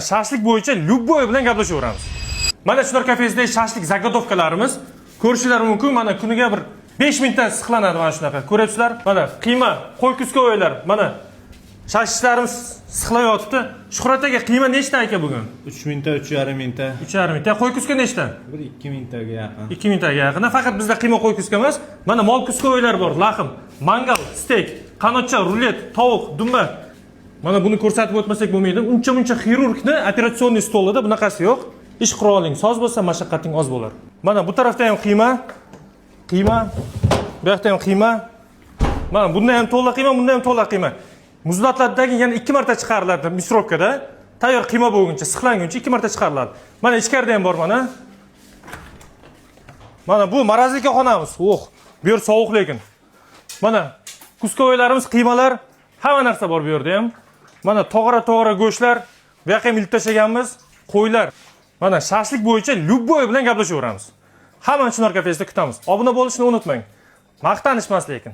Shashlik bo'yicha любой bilan gaplashaveramiz. Mana Chinor kafesidagi shashlik zagotovkalarimiz ko'rishingiz mumkin. Mana kuniga bir 5000 ta issiqlanadi mana shunaqa. Ko'ryapsizlar? Mana qiyma, qo'y kuskovoylar, mana shashliklarimiz issiqlab yotibdi. Shuhrat aka, qiyma nechta aka bugun? 3000 ta, 3500 ta. 3500 ta. Qo'y kuska nechta? Bir 2000 taga yaqin. 2000 taga yaqin. Faqat bizda qiyma qo'y kuska emas, mana mol kuskovoylar bor, laxm, mangal, steak, qanotcha, rulet, tovuq, dumba. Mana buni ko'rsatib o'tmasak bo'lmaydi. Uncha-muncha xirurgni operatsionniy stolida bunaqasi yo'q. Ish quroling soz bo'lsa, mashaqqating oz bo'lar. Mana bu tarafda ham qiyma, bu yoqda ham qiyma. Mana bunda ham to'la qiyma, bunda ham to'la qiyma. Muzlatlardagi yana 2 marta chiqariladi misrovkada. Tayyor qiyma bo'lguncha, siqlanguncha 2 marta chiqariladi. Mana ichkarida ham bor mana. Mana bu marazlika xonamiz. Bu yer sovuq lekin. Mana kuskovoylarimiz, qiymalar, hamma narsa bor bu yerda ham. Mana to'g'ra go'shtlar, bu yoqqa ham ilib tashlaganmiz, qo'ylar. Mana shashlik bo'yicha любой bilan gaplashaveramiz. Hammani Chinor kafesida kutamiz. Obuna bo'lishni unutmang. Maqtanishmas lekin.